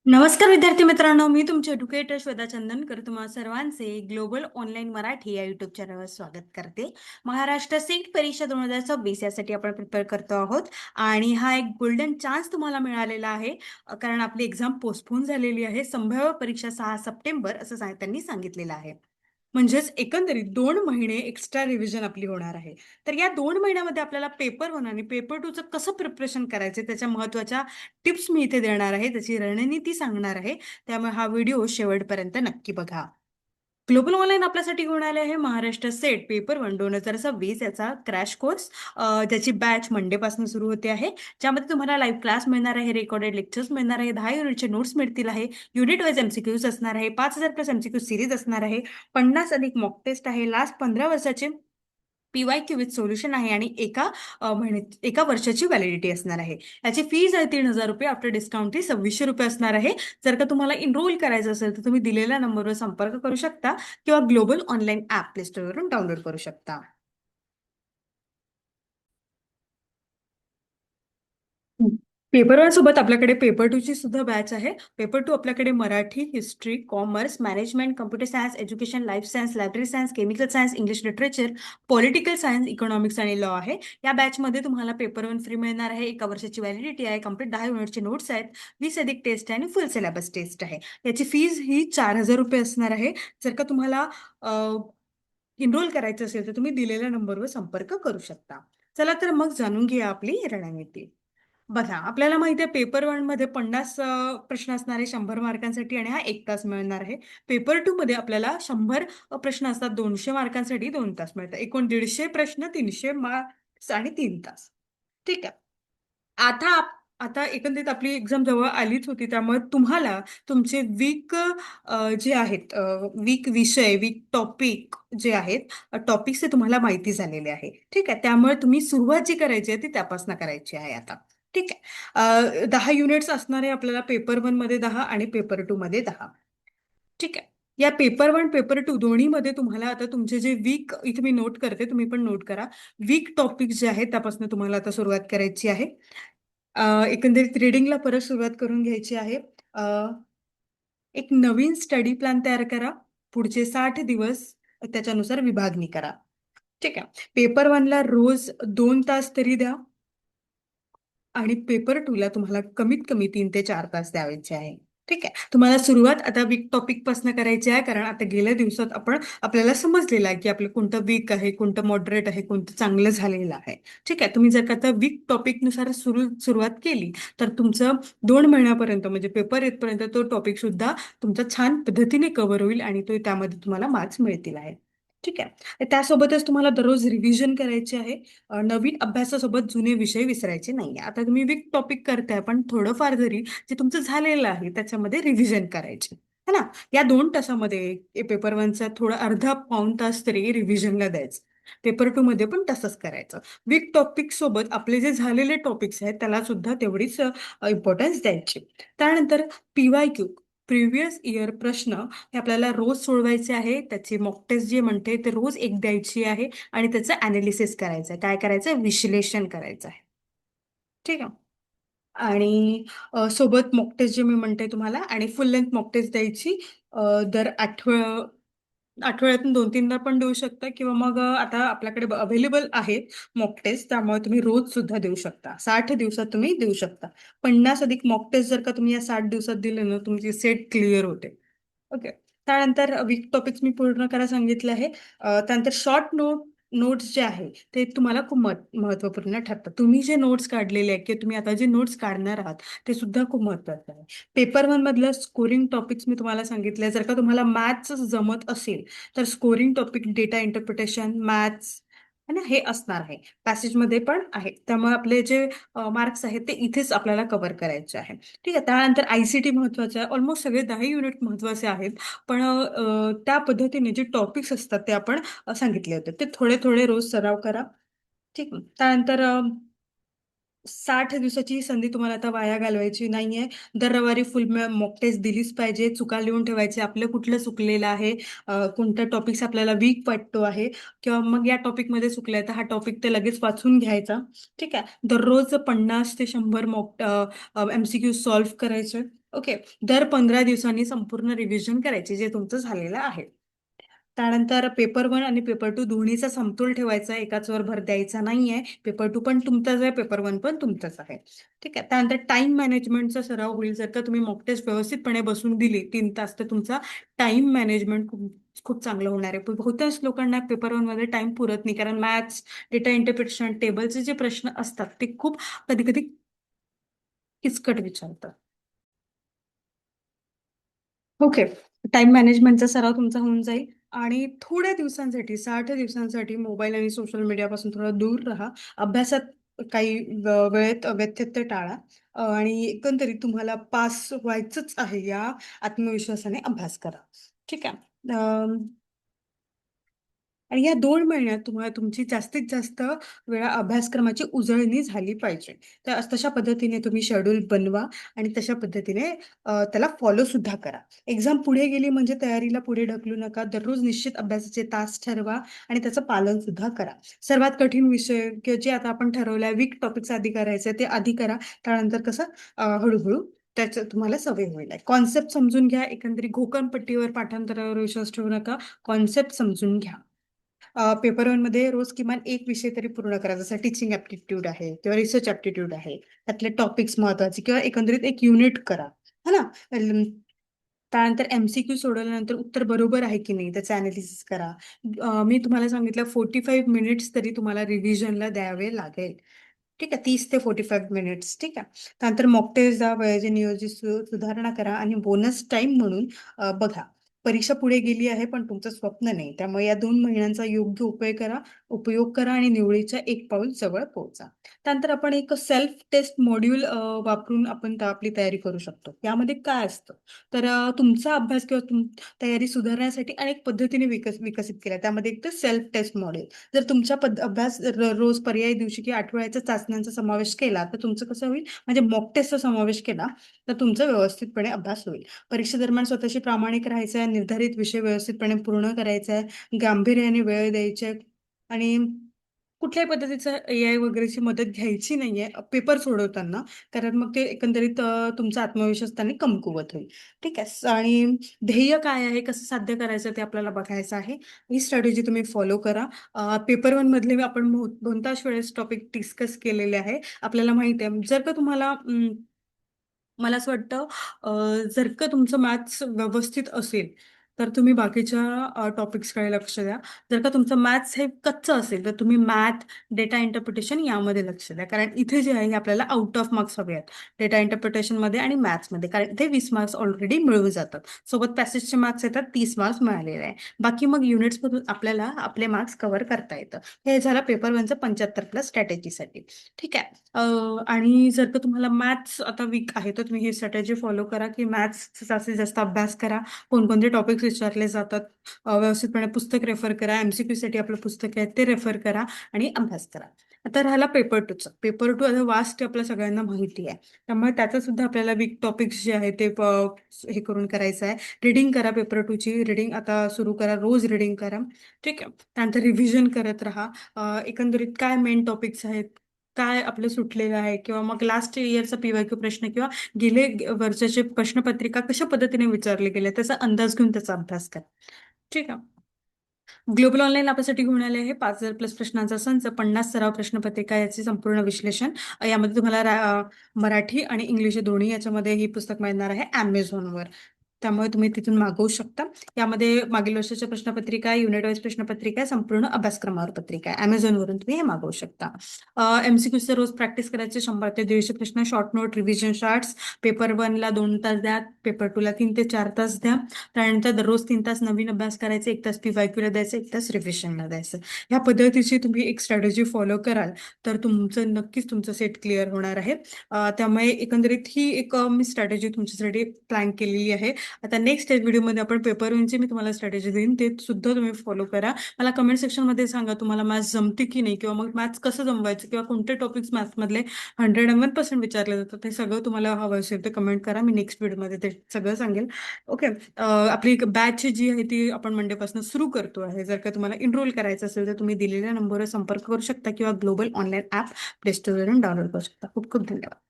नमस्कार विद्यार्थी मित्रांनो, मी तुमचे एज्युकेटर श्वेता चंदनकर तुम्हा सर्वांचे ग्लोबल ऑनलाईन मराठी या युट्यूब चॅनलवर स्वागत करते. महाराष्ट्र सीट परीक्षा 2026 यासाठी आपण प्रिपेअर करतो आहोत आणि हा एक गोल्डन चान्स तुम्हाला मिळालेला आहे. कारण आपली एक्झाम पोस्टपोन झालेली आहे. संभाव्य परीक्षा 6 सप्टेंबर असं त्यांनी सांगितलेलं आहे. म्हणजेच एकंदरीत 2 महिने एक्स्ट्रा रिव्हिजन आपली होणार आहे. तर या 2 महिन्यामध्ये आपल्याला पेपर 1 आणि पेपर 2चं कसं प्रिपरेशन करायचं त्याच्या महत्त्वाच्या टिप्स मी इथे देणार आहे. त्याची रणनीती सांगणार आहे. त्यामुळे हा व्हिडिओ शेवटपर्यंत नक्की बघा. ग्लोबल ऑनलाईन आपल्यासाठी घेऊन आले आहे महाराष्ट्र सेट पेपर 1 2026 याचा क्रॅश कोर्स. त्याची बॅच मंडे पासून सुरू होते आहे, ज्यामध्ये तुम्हाला लाईव्ह क्लास मिळणार आहे, रेकॉर्डेड लेक्चर्स मिळणार आहे, 10 युनिटचे नोट्स मिळतील आहे, युनिट वाईज एमसीक्यूज असणार आहे, 5,000+ एमसीक्यू सिरीज असणार आहे, 50 अधिक मॉक टेस्ट आहे, लास्ट 15 वर्षाचे PYQ विथ सोल्युशन आहे आणि एका वर्षाची व्हॅलिडिटी असणार आहे. याची फीज आहे 3,000 रुपये. आफ्टर डिस्काउंट ती 2,600 रुपये असणार आहे. जर का तुम्हाला इनरोल करायचं असेल तर तुम्ही दिलेल्या नंबरवर संपर्क करू शकता किंवा ग्लोबल ऑनलाईन ऍप प्ले स्टोअरवरून डाउनलोड करू शकता. पेपर वन सोबत आपल्याकडे पेपर टू ची सुद्धा बॅच आहे. पेपर टू आपल्याकडे Marathi, history, commerce, management, computer science, education, life science, library science, chemical science, English literature, political science, economics आणि लॉ आहे. या बॅचमध्ये तुम्हाला पेपर 1 फ्री मिळणार आहे. एका वर्षाची व्हॅलिडिटी आहे, कम्प्लीट 10 युनिटचे नोट्स आहेत, 20 अधिक टेस्ट आहे आणि फुल सिलेबस टेस्ट आहे. याची फीज ही 4,000 रुपये असणार आहे. जर का तुम्हाला इनरोल करायचं असेल तर तुम्ही दिलेल्या नंबरवर संपर्क करू शकता. चला तर मग जाणून घेऊया आपली रणनीती. बघा, आपल्याला माहिती आहे पेपर 1 मध्ये 50 प्रश्न असणार आहे 100 मार्कांसाठी आणि हा 1 तास मिळणार आहे. पेपर 2 मध्ये आपल्याला 100 प्रश्न असतात 200 मार्कांसाठी 2 तास मिळतात. एकूण 150 प्रश्न, 300 मार्क्स आणि 3 तास. ठीक आहे. आता आता एकंदरीत आपली एक्झाम जवळ आलीच होती, त्यामुळे तुम्हाला तुमचे वीक जे आहेत, वीक विषय, वीक टॉपिक जे आहेत, टॉपिक्स ते तुम्हाला माहिती झालेले आहे. ठीक आहे. त्यामुळे तुम्ही सुरुवात जी करायची आहे ती त्यापासून करायची आहे आता. ठीक आहे. 10 युनिट्स असणार आहे आपल्याला पेपर 1 मध्ये 10 आणि पेपर 2 मध्ये 10. ठीक आहे. या पेपर 1 पेपर 2 दोन्हीमध्ये तुम्हाला आता तुमचे जे वीक, इथे मी नोट करते, तुम्ही पण नोट करा. वीक टॉपिक जे आहेत त्यापासून तुम्हाला आता सुरुवात करायची आहे. एकंदरीत रिडिंगला परत सुरुवात करून घ्यायची आहे. अ, एक नवीन स्टडी प्लॅन तयार करा. पुढचे 60 दिवस त्याच्यानुसार विभागणी करा. ठीक आहे. पेपर 1ला रोज 2 तास तरी द्या आणि पेपर 2ला तुम्हाला कमीत कमी 3 ते 4 तास द्यायचे आहे. ठीक आहे. तुम्हाला सुरुवात आता वीक टॉपिक पासून करायची आहे, कारण आता गेल्या दिवसात आपल्याला समजलेलं आहे की आपलं कोणतं वीक आहे, कोणतं मॉडरेट आहे, कोणतं चांगलं झालेलं आहे. ठीक आहे. तुम्ही जर का आता वीक टॉपिकनुसार सुरुवात केली तर तुमचं 2 महिन्यापर्यंत म्हणजे पेपर येतपर्यंत तो टॉपिक सुद्धा तुमचा छान पद्धतीने कव्हर होईल आणि तो त्यामध्ये तुम्हाला मार्क्स मिळतील आहे. ठीक आहे. त्यासोबतच तुम्हाला दररोज रिव्हिजन करायचे आहे. नवीन अभ्यासासोबत जुने विषय विसरायचे नाही. आता तुम्ही वीक टॉपिक करताय, पण थोडंफार जरी जे तुमचं झालेलं आहे त्याच्यामध्ये रिव्हिजन करायचे है ना. या 2 तासामध्ये पेपर 1चा थोडा अर्धा पाऊण तास तरी रिव्हिजनला द्यायचं. पेपर 2 मध्ये पण तसंच करायचं. वीक टॉपिक सोबत आपले जे झालेले टॉपिक्स आहेत त्याला सुद्धा तेवढीच इम्पॉर्टन्स द्यायची. त्यानंतर PYQ, प्रिव्हियस इयर प्रश्न, हे आपल्याला रोज सोडवायचे आहे. त्याची मॉक टेस्ट जे म्हणते ते रोज एक द्यायची आहे आणि त्याचं अनालिसिस करायचं आहे. काय करायचं आहे? विश्लेषण करायचं आहे. ठीक आहे. आणि सोबत मॉक टेस्ट जे मी म्हणते तुम्हाला, आणि फुल लेंथ मॉक टेस्ट द्यायची. दर आठवड्यातून 2-3दा पण देऊ शकता किंवा मग आता आपल्याकडे अवेलेबल आहे मॉक टेस्ट, त्यामुळे तुम्ही रोज सुद्धा देऊ शकता. 60 दिवसात तुम्ही देऊ शकता. 50 अधिक मॉक टेस्ट जर का तुम्ही या 60 दिवसात दिले ना, तुमची सेट क्लिअर होते. ओके. त्यानंतर वीक टॉपिक्स मी पूर्ण करायला सांगितलं आहे. त्यानंतर शॉर्ट नोट्स जे आहे ते तुम्हाला खूप महत्त्वपूर्ण ठरतात. तुम्ही जे नोट्स काढलेले आहेत किंवा तुम्ही आता जे नोट्स काढणार आहात ते सुद्धा खूप महत्त्वाचं आहे. पेपर 1 मधलं स्कोरिंग टॉपिक्स मी तुम्हाला सांगितलं. जर का तुम्हाला मॅथ्स जमत असेल तर scoring topic data interpretation, maths आणि हे असणार आहे. पॅसेजमध्ये पण आहे. त्यामुळे आपले जे मार्क्स आहेत ते इथेच आपल्याला कव्हर करायचे आहे. ठीक आहे. त्यानंतर ICT महत्वाचं आहे. ऑलमोस्ट सगळे 10 युनिट महत्वाचे आहेत. पण त्या पद्धतीने जे टॉपिक्स असतात ते आपण सांगितले होते. ते थोडे थोडे रोज सराव करा. ठीक आहे. त्यानंतर 60 दिवसाची ही संधी तुम्हाला आता वाया घालवायची नाहीये. दर रविवारी फुल मॉक टेस्ट दिलीच पाहिजे. चुका लिहून ठेवायचे, आपलं कुठलं चुकलेलं आहे, कोणता टॉपिक्स आपल्याला वीक वाटतो आहे, किंवा मग या टॉपिकमध्ये चुकलंय तर हा टॉपिक ते लगेच वाचून घ्यायचा. ठीक आहे. दररोज 50 ते 100 मॉक MCQ सॉल्व्ह करायचे. ओके. दर 15 दिवसांनी संपूर्ण रिव्हिजन करायचे जे तुमचं झालेलं आहे. त्यानंतर पेपर 1 आणि पेपर 2 दोन्हीचा समतोल ठेवायचा आहे. एकाच वर भर द्यायचा नाहीये. पेपर 2 पण तुमचाच आहे, पेपर 1 पण तुमचाच आहे. ठीक आहे. त्यानंतर टाइम मॅनेजमेंटचा सराव होईल. जर का तुम्ही मॉक टेस्ट व्यवस्थितपणे बसून दिली 3 तास, तर तुमचा टाइम मॅनेजमेंट खूप खूप चांगलं होणार आहे. पण बहुतांश लोकांना पेपर 1 मध्ये टाइम पुरत नाही, कारण मॅथ्स, डेटा इंटरप्रिटेशन, टेबलचे जे प्रश्न असतात ते खूप कधी कधी किचकट विचारतात. ओके. टाइम मॅनेजमेंटचा सराव तुमचा होऊन जाईल. आणि थोड्या दिवसांसाठी, 60 दिवसांसाठी मोबाईल आणि सोशल मीडियापासून थोडं दूर राहा. अभ्यासात काही वेळेत व्यत्यय टाळा. आणि एकंदरीत तुम्हाला पास व्हायचंच आहे या आत्मविश्वासाने अभ्यास करा. ठीक आहे. आणि या 2 महिन्यात तुम्हाला तुमची जास्तीत जास्त वेळा अभ्यासक्रमाची उजळणी झाली पाहिजे. तर तशा पद्धतीने तुम्ही शेड्यूल बनवा आणि तशा पद्धतीने त्याला फॉलो सुद्धा करा. एक्झाम पुढे गेली म्हणजे तयारीला पुढे ढकलू नका. दररोज निश्चित अभ्यासाचे तास ठरवा आणि त्याचं पालन सुद्धा करा. सर्वात कठीण विषय किंवा जे आता आपण ठरवलंय वीक टॉपिक्स आधी करायचे ते आधी करा. त्यानंतर कसं हळूहळू त्याचं तुम्हाला सवय होईल. कॉन्सेप्ट समजून घ्या. एकंदरीत घोकमपट्टीवर पाठांतरावर विश्वास ठेवू नका. कॉन्सेप्ट समजून घ्या. पेपर 1 मध्ये रोज किमान एक विषय तरी पूर्ण करा. जसं टीचिंग ऍप्टिट्यूड आहे किंवा रिसर्च ऍप्टिट्यूड आहे. त्यातले टॉपिक्स महत्वाचे किंवा एकंदरीत एक युनिट करा. है ना? त्यानंतर MCQ सोडवल्यानंतर उत्तर बरोबर आहे की नाही त्याचं अनालिसिस करा. मी तुम्हाला सांगितलं 45 मिनिट्स तरी तुम्हाला रिव्हिजनला द्यावे लागेल. ठीक आहे. 30 ते 45 मिनिट्स. ठीक आहे. त्यानंतर मॉक टेस्ट द्या, वेळेचे नियोजित सुधारणा करा आणि बोनस टाइम म्हणून बघा. परीक्षा पुढे गेली आहे पण तुमचं स्वप्न नाही. त्यामुळे या 2 महिन्यांचा योग्य उपयोग करा आणि निवडीच्या एक पाऊल जवळ पोहोचा. त्यानंतर आपण एक सेल्फ टेस्ट मॉड्यूल वापरून आपण आपली तयारी करू शकतो. यामध्ये काय असतं, तर तुमचा अभ्यास किंवा तयारी सुधारण्यासाठी अनेक पद्धतीने विकसित केल्या. त्यामध्ये एक तर सेल्फ टेस्ट मॉडेल. जर तुमच्या अभ्यास रोज पर्यायी दिवशी किंवा आठवड्याच्या चाचण्यांचा समावेश केला तर तुमचं कसं होईल, म्हणजे मॉक टेस्टचा समावेश केला तर तुमचा व्यवस्थितपणे अभ्यास होईल. परीक्षेदरम्यान स्वतःशी प्रामाणिक राहायचं आहे. निर्धारित विषय व्यवस्थितपणे पूर्ण करायचा आहे. गांभीर्याने वेळ द्यायचे आहे. आणि कुठल्याही पद्धतीचं AI वगैरेची मदत घ्यायची नाहीये पेपर सोडवताना, कारण मग ते एकंदरीत तुमचा आत्मविश्वास त्यांनी कमकुवत होईल. ठीक आहे. आणि ध्येय काय आहे, कसं साध्य करायचं ते आपल्याला बघायचं आहे. ही स्ट्रॅटेजी तुम्ही फॉलो करा. पेपर 1 मधले आपण बहुतांश वेळेस टॉपिक डिस्कस केलेले आहे. आपल्याला माहिती आहे. जर का तुम्हाला मला असं वाटतं, जर का तुमचं मॅथ्स व्यवस्थित असेल तर तुम्ही बाकीच्या टॉपिक्सकडे लक्ष द्या. जर का तुमचं मॅथ्स हे कच्चं असेल तर तुम्ही मॅथ, डेटा इंटरप्रिटेशन यामध्ये लक्ष द्या. कारण इथे जे आहे हे आपल्याला आउट ऑफ मार्क्स हवे आहेत. डेटा इंटरप्रिटेशनमध्ये आणि मॅथ्समध्ये, कारण इथे 20 मार्क्स ऑलरेडी मिळून जातात. सोबत पॅसेजचे मार्क्स येतात, 30 मार्क्स मिळालेले आहे. बाकी मग युनिट्समधून आपल्याला आपले मार्क्स कव्हर करता येतं. हे झालं पेपर 1चं 75+ स्ट्रॅटेजीसाठी. ठीक आहे. आणि जर का तुम्हाला मॅथ्स आता वीक आहे तर तुम्ही ही स्ट्रॅटेजी फॉलो करा की मॅथ्स जास्तीत जास्त अभ्यास करा. कोणकोणते टॉपिक्स विचारले जातात, व्यवस्थितपणे पुस्तक रेफर करा. MCQ साठी आपलं पुस्तक आहे ते रेफर करा आणि अभ्यास करा. आता राहिला पेपर 2चा. पेपर 2 आता वास्ट आपल्या सगळ्यांना माहिती आहे. त्यामुळे त्याचं सुद्धा आपल्याला वीक टॉपिक्स जे आहे ते हे करून करायचं आहे. रिडिंग करा. पेपर 2ची रिडिंग आता सुरू करा. रोज रिडिंग करा. ठीक आहे. त्यानंतर रिव्हिजन करत राहा. एकंदरीत काय मेन टॉपिक्स आहेत, काय आपलं सुटलेलं आहे, किंवा मग लास्ट इयरचा PYQ प्रश्न किंवा गेले वर्षाचे प्रश्नपत्रिका कशा पद्धतीने विचारले गेले त्याचा अंदाज घेऊन त्याचा अभ्यास करा. ठीक आहे. ग्लोबल ऑनलाईन आपल्यासाठी घेऊन आले आहे 5,000+ प्रश्नांचा संच, 50 सराव प्रश्नपत्रिका याचे संपूर्ण विश्लेषण. यामध्ये तुम्हाला मराठी आणि इंग्लिश हे दोन्ही याच्यामध्ये ही पुस्तक मिळणार आहे Amazonवर. त्यामुळे तुम्ही तिथून मागवू शकता. यामध्ये मागील वर्षाच्या प्रश्नपत्रिका, युनिट वाईज प्रश्नपत्रिका, संपूर्ण अभ्यासक्रमावर पत्रिका आहे. Amazonवरून तुम्ही हे मागवू शकता. MCQचे रोज प्रॅक्टिस करायचे 100 ते 150 प्रश्न, short note, revision charts. Paper 1ला 2 तास द्या, पेपर 2ला 3 ते 4 तास द्या. त्यानंतर दररोज 3 तास नवीन अभ्यास करायचे, 1 तास PYQला द्यायचं, 1 तास रिव्हिजनला द्यायचं. ह्या पद्धतीची तुम्ही एक स्ट्रॅटेजी फॉलो कराल तर तुमचं नक्कीच तुमचं सेट क्लिअर होणार आहे. त्यामुळे एकंदरीत ही एक मी स्ट्रॅटेजी तुमच्यासाठी प्लॅन केलेली आहे. आता नेक्स्ट व्हिडिओमध्ये आपण पेपर वनची मी तुम्हाला स्ट्रॅटेजी देईन, ते सुद्धा तुम्ही फॉलो करा. मला कमेंट सेक्शनमध्ये सांगा तुम्हाला मॅथ्स जमते की नाही, किंवा मग मॅथ्स कसं जमवायचं, किंवा कोणते टॉपिक्स मॅथ्समधले 101% विचारले जातात, ते सगळं तुम्हाला हवं असेल ते कमेंट करा. मी नेक्स्ट व्हिडिओमध्ये ते सगळं सांगेल. ओके. आपली बॅच जी आहे ती आपण मंडेपासून सुरू करतो आहे. जर का तुम्हाला एनरोल करायचं असेल तर तुम्ही दिलेल्या नंबरवर संपर्क करू शकता, किंवा ग्लोबल ऑनलाईन ॲप प्ले स्टोअरवरून डाउनलोड करू शकता. खूप खूप धन्यवाद.